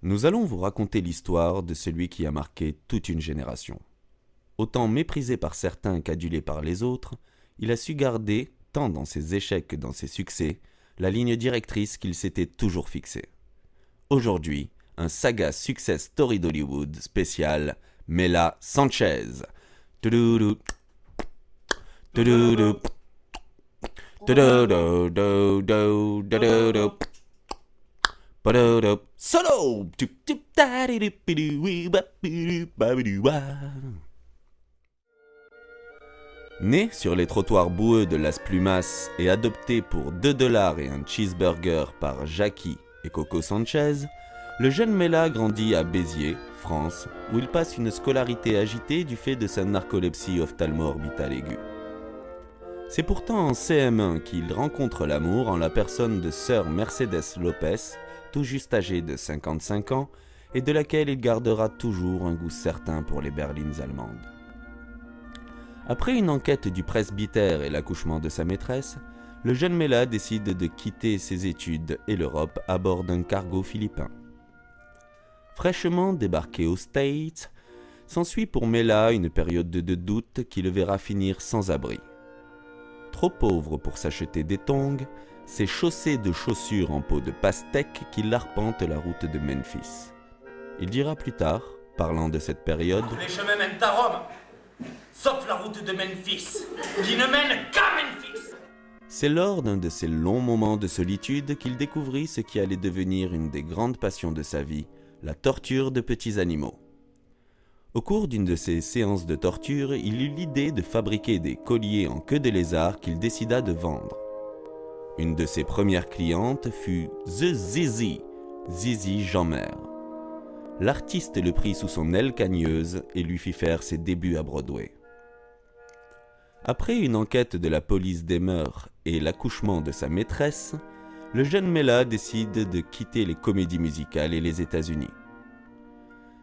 Nous allons vous raconter l'histoire de celui qui a marqué toute une génération. Autant méprisé par certains qu'adulé par les autres, il a su garder, tant dans ses échecs que dans ses succès, la ligne directrice qu'il s'était toujours fixée. Aujourd'hui, un saga success story d'Hollywood spécial Mela Sanchez. Tududu. Tududu. Tududu. Tududu. Solo. Né sur les trottoirs boueux de Las Plumas et adopté pour 2 $ et un cheeseburger par Jackie et Coco Sanchez, le jeune Mela grandit à Béziers, France, où il passe une scolarité agitée du fait de sa narcolepsie ophtalmo-orbitale aiguë. C'est pourtant en CM1 qu'il rencontre l'amour en la personne de sœur Mercedes Lopez, tout juste âgée de 55 ans, et de laquelle il gardera toujours un goût certain pour les berlines allemandes. Après une enquête du presbytère et l'accouchement de sa maîtresse, le jeune Mela décide de quitter ses études et l'Europe à bord d'un cargo philippin. Fraîchement débarqué aux States, s'ensuit pour Mela une période de doute qui le verra finir sans abri. Trop pauvre pour s'acheter des tongs, c'est chaussé de chaussures en peau de pastèque qu'il arpente la route de Memphis. Il dira plus tard, parlant de cette période, « Les chemins mènent à Rome, sauf la route de Memphis, qui ne mène qu'à Memphis !» C'est lors d'un de ces longs moments de solitude qu'il découvrit ce qui allait devenir une des grandes passions de sa vie, la torture de petits animaux. Au cours d'une de ces séances de torture, il eut l'idée de fabriquer des colliers en queue de lézard qu'il décida de vendre. Une de ses premières clientes fut The Zizi, Zizi Jeanmer. L'artiste le prit sous son aile cagneuse et lui fit faire ses débuts à Broadway. Après une enquête de la police des mœurs et l'accouchement de sa maîtresse, le jeune Mela décide de quitter les comédies musicales et les États-Unis.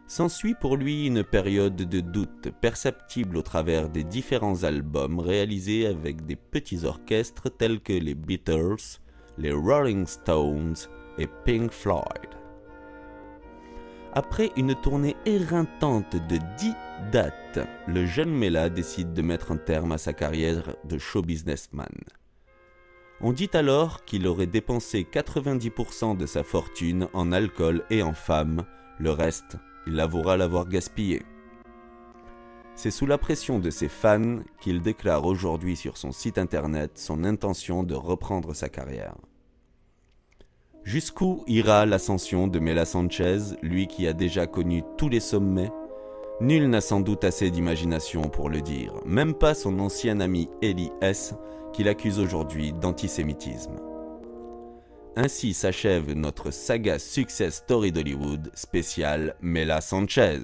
S'ensuit pour lui une période de doute perceptible au travers des différents albums réalisés avec des petits orchestres tels que les Beatles, les Rolling Stones et Pink Floyd. Après une tournée éreintante de 10 dates, le jeune Mela décide de mettre un terme à sa carrière de show businessman. On dit alors qu'il aurait dépensé 90% de sa fortune en alcool et en femmes, le reste, il avouera l'avoir gaspillé. C'est sous la pression de ses fans qu'il déclare aujourd'hui sur son site internet son intention de reprendre sa carrière. Jusqu'où ira l'ascension de Mela Sanchez, lui qui a déjà connu tous les sommets? Nul n'a sans doute assez d'imagination pour le dire, même pas son ancien ami Eli S., qu'il accuse aujourd'hui d'antisémitisme. Ainsi s'achève notre saga Success Story d'Hollywood spéciale Mela Sanchez.